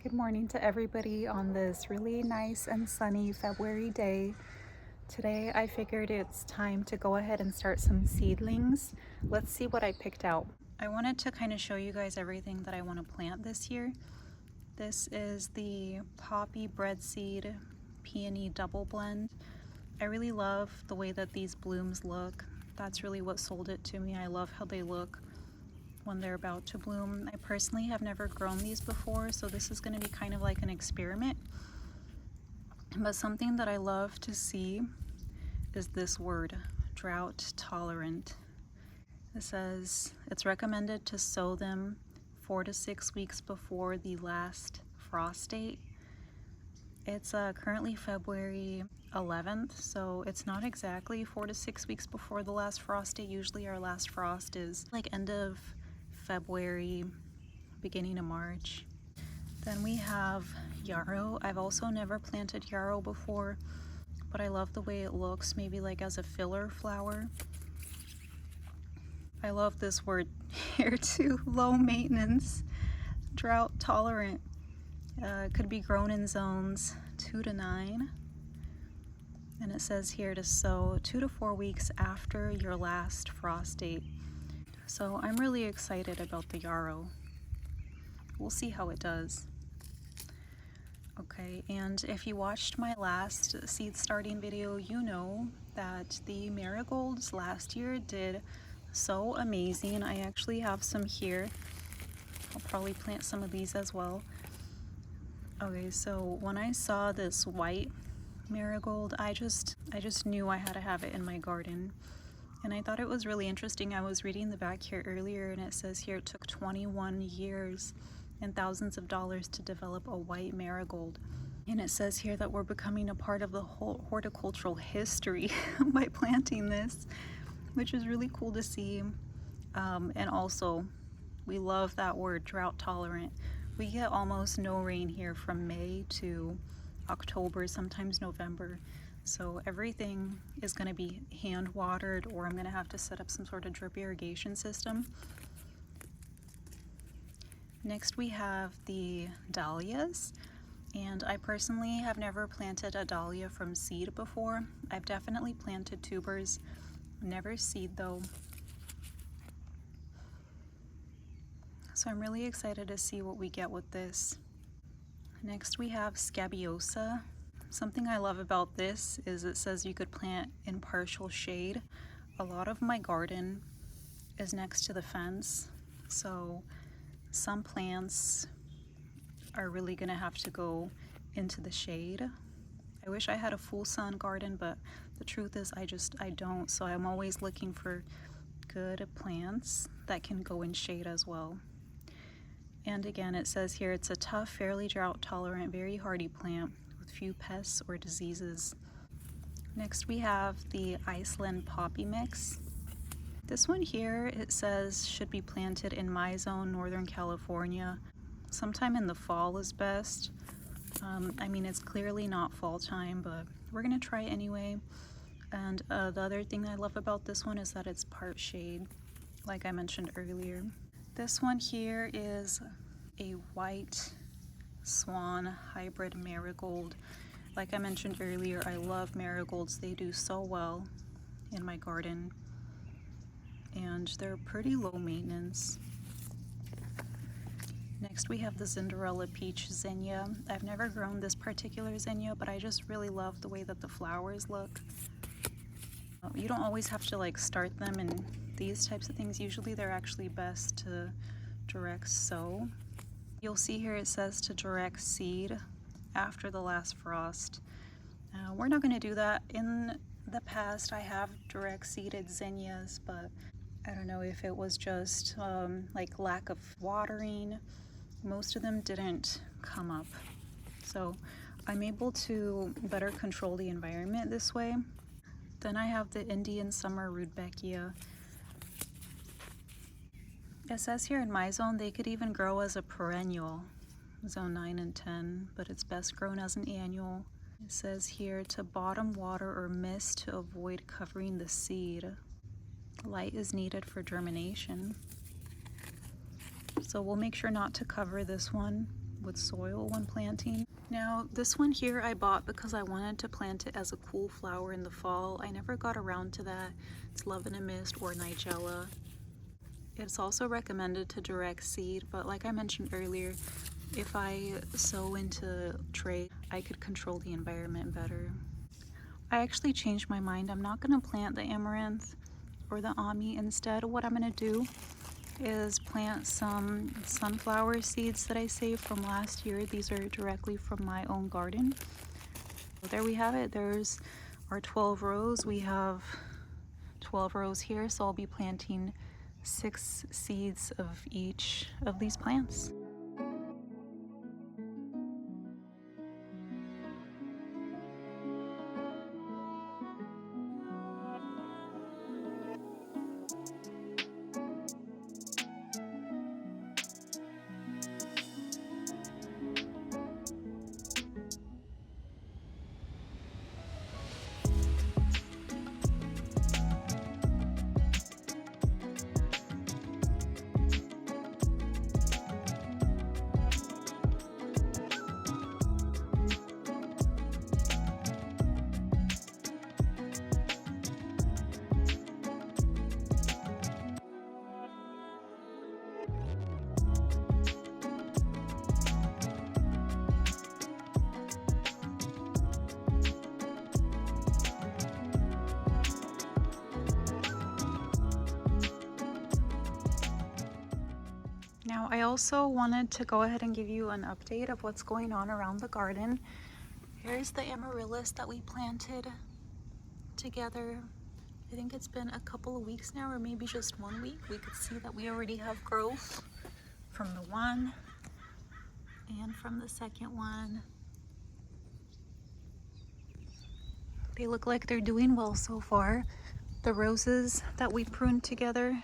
Good morning to everybody on this really nice and sunny February day. Today I figured it's time to go ahead and start some seedlings. Let's see what I picked out. I wanted to kind of show you guys everything that I want to plant this year. This is the poppy breadseed peony double blend. I really love the way that these blooms look. That's really what sold it to me. I love how they look when they're about to bloom. I personally have never grown these before, so this is going to be kind of like an experiment. But something that I love to see is this word, drought tolerant. It says it's recommended to sow them 4 to 6 weeks before the last frost date. It's currently February 11th, so it's not exactly 4 to 6 weeks before the last frost date. Usually our last frost is like end of February, beginning of March. Then we have yarrow. I've also never planted yarrow before, but I love the way it looks, maybe like as a filler flower. I love this word here too, low maintenance, drought tolerant. It could be grown in zones 2 to 9. And it says here to sow 2 to 4 weeks after your last frost date. So I'm really excited about the yarrow. We'll see how it does. Okay, and if you watched my last seed starting video, you know that the marigolds last year did so amazing. I actually have some here. I'll probably plant some of these as well. Okay, so when I saw this white marigold, I just knew I had to have it in my garden. And I thought it was really interesting. I was reading the back here earlier, and it says here it took 21 years and thousands of dollars to develop a white marigold. And it says here that we're becoming a part of the whole horticultural history by planting this, which is really cool to see. And also, we love that word, drought tolerant. We get almost no rain here from May to October, sometimes November. So everything is going to be hand watered, or I'm going to have to set up some sort of drip irrigation system. Next we have the dahlias, and I personally have never planted a dahlia from seed before. I've definitely planted tubers, never seed though. So I'm really excited to see what we get with this. Next we have scabiosa. Something I love about this is it says you could plant in partial shade. A lot of my garden is next to the fence, so some plants are really gonna have to go into the shade. I wish I had a full sun garden, but the truth is I don't, so I'm always looking for good plants that can go in shade as well. And again, it says here it's a tough, fairly drought tolerant, very hardy plant with few pests or diseases. Next we have the Iceland poppy mix. This one here, it says should be planted in my zone, Northern California. Sometime in the fall is best. I mean, it's clearly not fall time, but we're gonna try anyway. And the other thing I love about this one is that it's part shade, like I mentioned earlier. This one here is a white swan hybrid marigold. Like I mentioned earlier, I love marigolds. They do so well in my garden, and they're pretty low maintenance. Next we have the Cinderella peach zinnia. I've never grown this particular zinnia, but I just really love the way that the flowers look. You don't always have to like start them in these types of things. Usually they're actually best to direct sow. You'll see here it says to direct seed after the last frost. We're not going to do that. In the past I have direct seeded zinnias, but I don't know if it was just like lack of watering. Most of them didn't come up, so I'm able to better control the environment this way. Then I have the Indian summer rudbeckia. It says here in my zone they could even grow as a perennial, zone 9 and 10, but it's best grown as an annual. It says here to bottom water or mist to avoid covering the seed. Light is needed for germination. So we'll make sure not to cover this one. with soil when planting. Now this one here I bought because I wanted to plant it as a cool flower in the fall. I never got around to that. It's Love in a Mist or Nigella. It's also recommended to direct seed, but like I mentioned earlier, if I sow into tray, I could control the environment better. I actually changed my mind. I'm not going to plant the amaranth or the ami. Instead, what I'm going to do is plant some sunflower seeds that I saved from last year. These are directly from my own garden. So there we have it. There's our 12 rows. We have 12 rows here, so I'll be planting 6 seeds of each of these plants. Now I also wanted to go ahead and give you an update of what's going on around the garden. Here's the amaryllis that we planted together. I think it's been a couple of weeks now, or maybe just 1 week. We could see that we already have growth from the one and from the second one. They look like they're doing well so far. The roses that we pruned together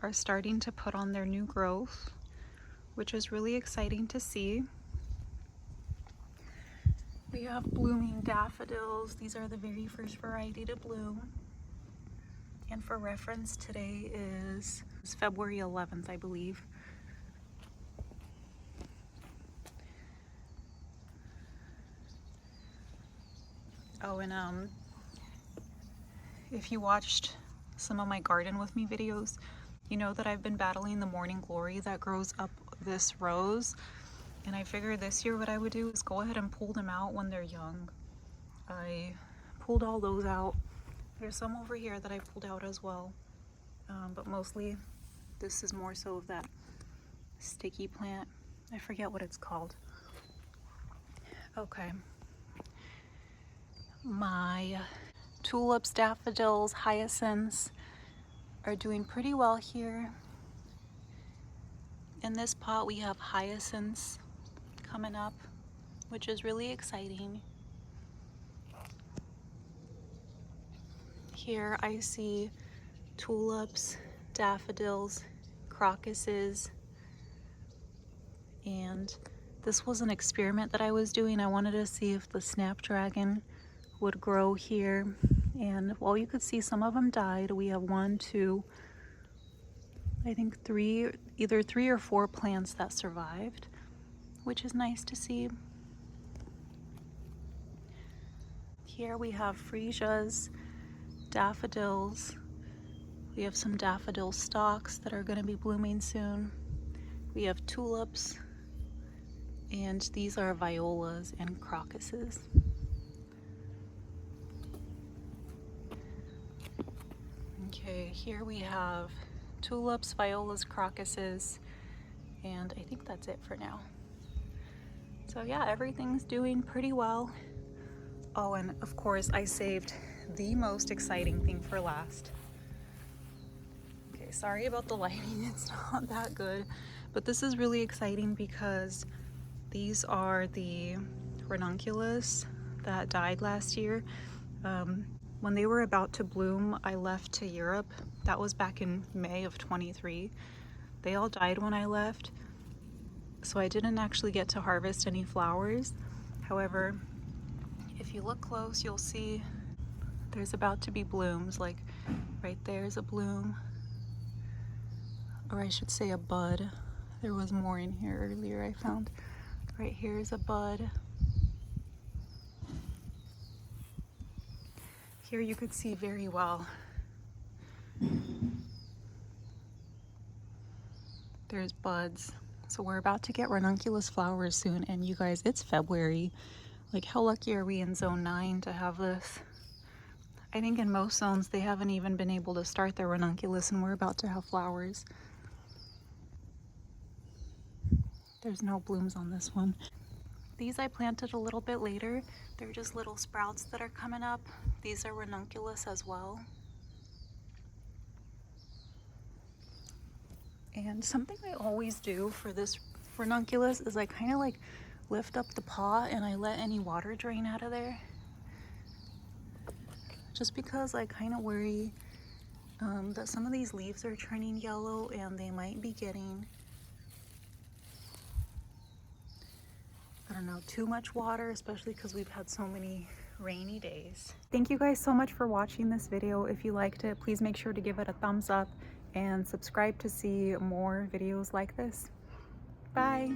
are starting to put on their new growth, which is really exciting to see. We have blooming daffodils. These are the very first variety to bloom. And for reference, today is February 11th, I believe. Oh, and if you watched some of my garden with me videos, you know that I've been battling the morning glory that grows up this rose, and I figured this year what I would do is go ahead and pull them out when they're young. I pulled all those out. There's some over here that I pulled out as well, but mostly this is more so of that sticky plant. I forget what it's called. Okay. My tulips, daffodils, hyacinths are doing pretty well here. In this pot we have hyacinths coming up, which is really exciting. Here I see tulips, daffodils, crocuses, and this was an experiment that I was doing. I wanted to see if the snapdragon would grow here, and well, you could see some of them died. We have 1, 2, I think 3, either 3 or 4 plants that survived, which is nice to see. Here we have freesias, daffodils. We have some daffodil stalks that are going to be blooming soon. We have tulips, and these are violas and crocuses. Okay, here we have tulips, violas, crocuses, and I think that's it for now. So yeah, everything's doing pretty well. Oh, and of course I saved the most exciting thing for last. Okay, sorry about the lighting, it's not that good, but this is really exciting because these are the ranunculus that died last year. When they were about to bloom, I left to Europe. That was back in May of 23. They all died when I left, so I didn't actually get to harvest any flowers. However, if you look close, you'll see there's about to be blooms. Like right there's a bloom, or I should say a bud. There was more in here earlier I found. Right here is a bud. Here you could see very well. There's buds. So we're about to get ranunculus flowers soon, and you guys, it's February. Like, how lucky are we in zone 9 to have this? I think in most zones they haven't even been able to start their ranunculus, and we're about to have flowers. There's no blooms on this one. These I planted a little bit later. They're just little sprouts that are coming up. These are ranunculus as well. And something I always do for this ranunculus is I kind of like lift up the pot and I let any water drain out of there. Just because I kind of worry that some of these leaves are turning yellow and they might be getting, I don't know, too much water, especially because we've had so many rainy days. Thank you guys so much for watching this video. If you liked it, please make sure to give it a thumbs up and subscribe to see more videos like this. Bye!